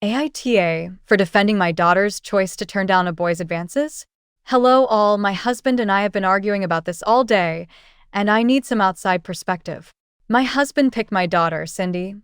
AITA for defending my daughter's choice to turn down a boy's advances? Hello all, my husband and I have been arguing about this all day, and I need some outside perspective. My husband picked my daughter, Cindy,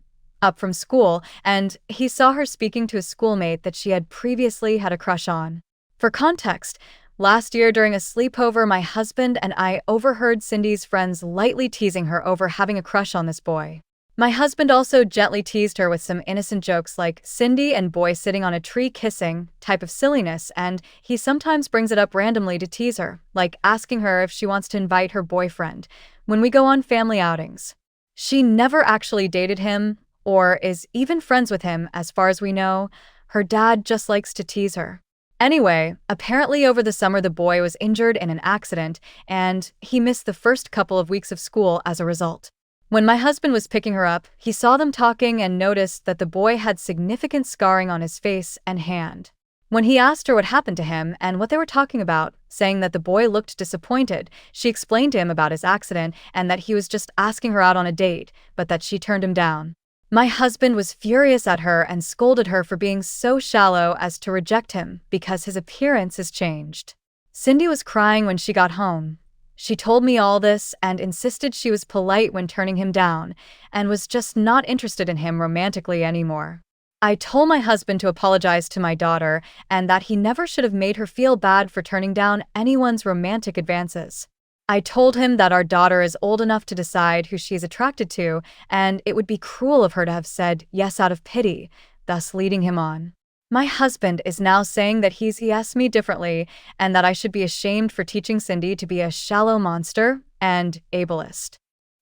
up from school, and he saw her speaking to a schoolmate that she had previously had a crush on. For context, last year during a sleepover, my husband and I overheard Cindy's friends lightly teasing her over having a crush on this boy. My husband also gently teased her with some innocent jokes like Cindy and boy sitting on a tree kissing type of silliness, and he sometimes brings it up randomly to tease her, like asking her if she wants to invite her boyfriend when we go on family outings. She never actually dated him or is even friends with him as far as we know. Her dad just likes to tease her. Anyway, apparently over the summer the boy was injured in an accident and he missed the first couple of weeks of school as a result. When my husband was picking her up, he saw them talking and noticed that the boy had significant scarring on his face and hand. When he asked her what happened to him and what they were talking about, saying that the boy looked disappointed, she explained to him about his accident and that he was just asking her out on a date, but that she turned him down. My husband was furious at her and scolded her for being so shallow as to reject him because his appearance has changed. Cindy was crying when she got home. She told me all this and insisted she was polite when turning him down and was just not interested in him romantically anymore. I told my husband to apologize to my daughter and that he never should have made her feel bad for turning down anyone's romantic advances. I told him that our daughter is old enough to decide who she is attracted to, and it would be cruel of her to have said yes out of pity, thus leading him on. My husband is now saying that he sees me differently and that I should be ashamed for teaching Cindy to be a shallow monster and ableist.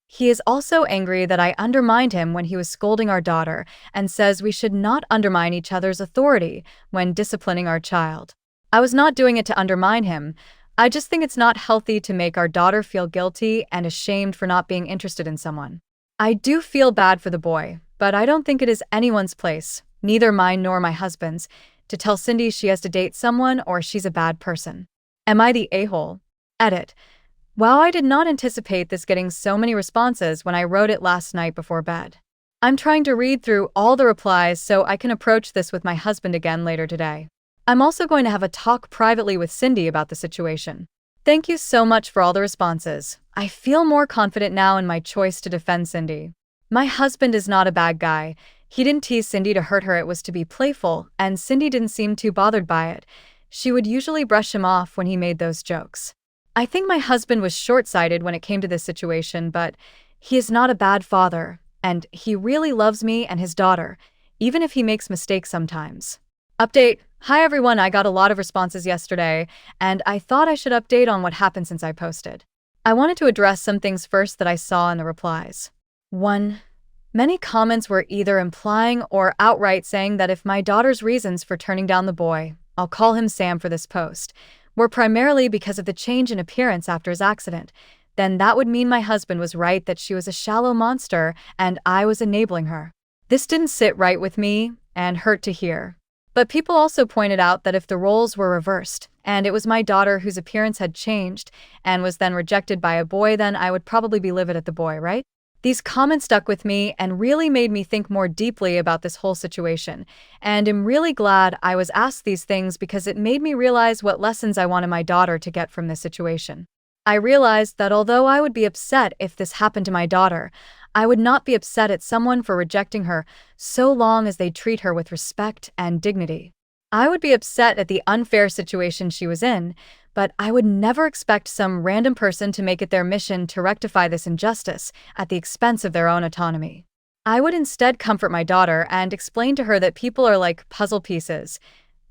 He is also angry that I undermined him when he was scolding our daughter and says we should not undermine each other's authority when disciplining our child. I was not doing it to undermine him. I just think it's not healthy to make our daughter feel guilty and ashamed for not being interested in someone. I do feel bad for the boy, but I don't think it is anyone's place, neither mine nor my husband's, to tell Cindy she has to date someone or she's a bad person. Am I the a-hole? Edit. Wow, I did not anticipate this getting so many responses when I wrote it last night before bed. I'm trying to read through all the replies so I can approach this with my husband again later today. I'm also going to have a talk privately with Cindy about the situation. Thank you so much for all the responses. I feel more confident now in my choice to defend Cindy. My husband is not a bad guy. He didn't tease Cindy to hurt her, it was to be playful, and Cindy didn't seem too bothered by it. She would usually brush him off when he made those jokes. I think my husband was short-sighted when it came to this situation, but he is not a bad father, and he really loves me and his daughter, even if he makes mistakes sometimes. Update. Hi everyone, I got a lot of responses yesterday, and I thought I should update on what happened since I posted. I wanted to address some things first that I saw in the replies. 1. Many comments were either implying or outright saying that if my daughter's reasons for turning down the boy, I'll call him Sam for this post, were primarily because of the change in appearance after his accident, then that would mean my husband was right that she was a shallow monster and I was enabling her. This didn't sit right with me and hurt to hear. But people also pointed out that if the roles were reversed, and it was my daughter whose appearance had changed and was then rejected by a boy, then I would probably be livid at the boy, right? These comments stuck with me and really made me think more deeply about this whole situation, and am really glad I was asked these things because it made me realize what lessons I wanted my daughter to get from this situation. I realized that although I would be upset if this happened to my daughter, I would not be upset at someone for rejecting her so long as they treat her with respect and dignity. I would be upset at the unfair situation she was in, but I would never expect some random person to make it their mission to rectify this injustice at the expense of their own autonomy. I would instead comfort my daughter and explain to her that people are like puzzle pieces.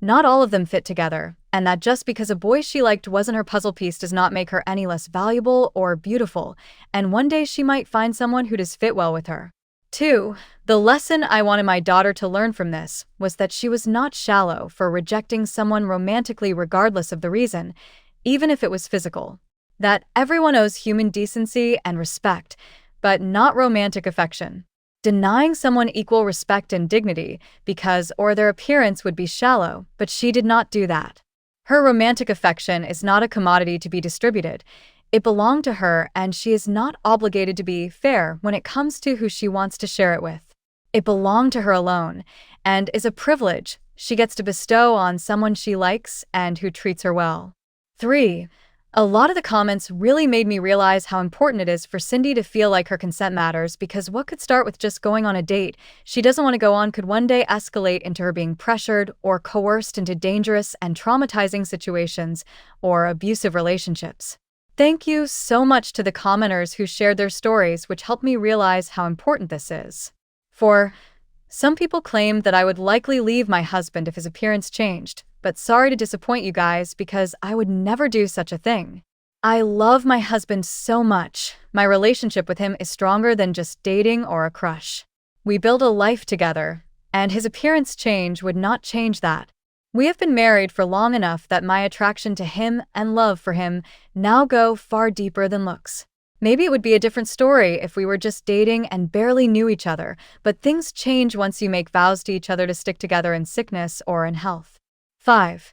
Not all of them fit together, and that just because a boy she liked wasn't her puzzle piece does not make her any less valuable or beautiful, and one day she might find someone who does fit well with her. 2. The lesson I wanted my daughter to learn from this was that she was not shallow for rejecting someone romantically regardless of the reason, even if it was physical. That everyone owes human decency and respect, but not romantic affection. Denying someone equal respect and dignity because or their appearance would be shallow, but she did not do that. Her romantic affection is not a commodity to be distributed. It belonged to her, and she is not obligated to be fair when it comes to who she wants to share it with. It belonged to her alone, and is a privilege she gets to bestow on someone she likes and who treats her well. 3. A lot of the comments really made me realize how important it is for Cindy to feel like her consent matters, because what could start with just going on a date she doesn't want to go on could one day escalate into her being pressured or coerced into dangerous and traumatizing situations or abusive relationships. Thank you so much to the commenters who shared their stories, which helped me realize how important this is. 4. Some people claimed that I would likely leave my husband if his appearance changed, but sorry to disappoint you guys because I would never do such a thing. I love my husband so much. My relationship with him is stronger than just dating or a crush. We build a life together, and his appearance change would not change that. We have been married for long enough that my attraction to him and love for him now go far deeper than looks. Maybe it would be a different story if we were just dating and barely knew each other, but things change once you make vows to each other to stick together in sickness or in health. 5.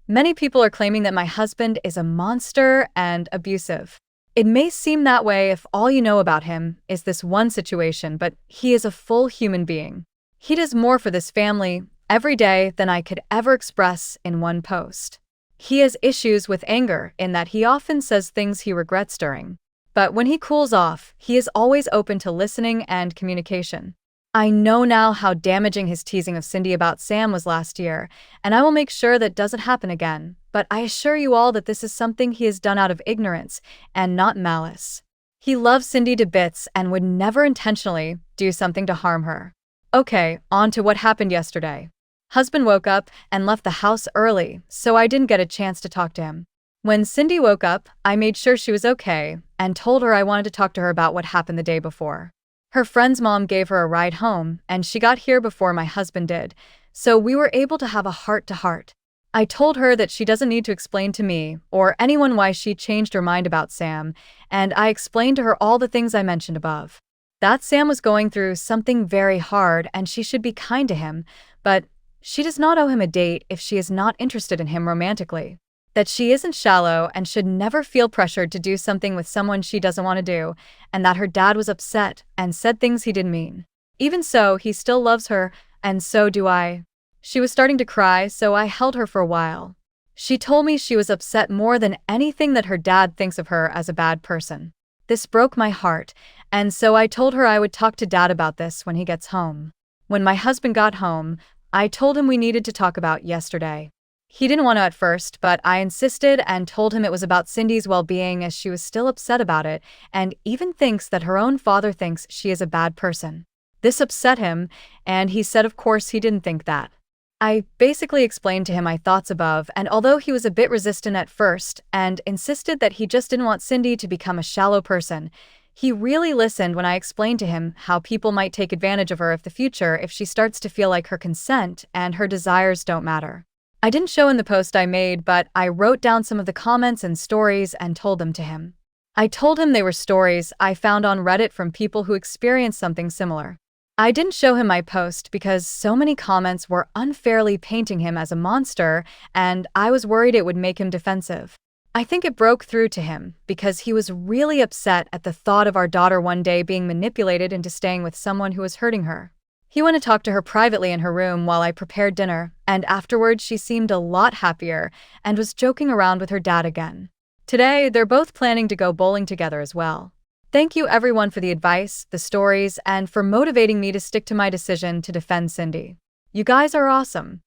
Many people are claiming that my husband is a monster and abusive. It may seem that way if all you know about him is this one situation, but he is a full human being. He does more for this family every day than I could ever express in one post. He has issues with anger in that he often says things he regrets during. But when he cools off, he is always open to listening and communication. I know now how damaging his teasing of Cindy about Sam was last year, and I will make sure that doesn't happen again, but I assure you all that this is something he has done out of ignorance and not malice. He loves Cindy to bits and would never intentionally do something to harm her. Okay, on to what happened yesterday. Husband woke up and left the house early, so I didn't get a chance to talk to him. When Cindy woke up, I made sure she was okay and told her I wanted to talk to her about what happened the day before. Her friend's mom gave her a ride home, and she got here before my husband did, so we were able to have a heart-to-heart. I told her that she doesn't need to explain to me or anyone why she changed her mind about Sam, and I explained to her all the things I mentioned above. That Sam was going through something very hard and she should be kind to him, but she does not owe him a date if she is not interested in him romantically. That she isn't shallow and should never feel pressured to do something with someone she doesn't want to do, and that her dad was upset and said things he didn't mean. Even so, he still loves her, and so do I. She was starting to cry, so I held her for a while. She told me she was upset more than anything that her dad thinks of her as a bad person. This broke my heart, and so I told her I would talk to Dad about this when he gets home. When my husband got home, I told him we needed to talk about yesterday. He didn't want to at first, but I insisted and told him it was about Cindy's well-being, as she was still upset about it and even thinks that her own father thinks she is a bad person. This upset him, and he said of course he didn't think that. I basically explained to him my thoughts above, and although he was a bit resistant at first and insisted that he just didn't want Cindy to become a shallow person, he really listened when I explained to him how people might take advantage of her in the future if she starts to feel like her consent and her desires don't matter. I didn't show in the post I made, but I wrote down some of the comments and stories and told them to him. I told him they were stories I found on Reddit from people who experienced something similar. I didn't show him my post because so many comments were unfairly painting him as a monster, and I was worried it would make him defensive. I think it broke through to him because he was really upset at the thought of our daughter one day being manipulated into staying with someone who was hurting her. He went to talk to her privately in her room while I prepared dinner, and afterwards she seemed a lot happier and was joking around with her dad again. Today, they're both planning to go bowling together as well. Thank you everyone for the advice, the stories, and for motivating me to stick to my decision to defend Cindy. You guys are awesome.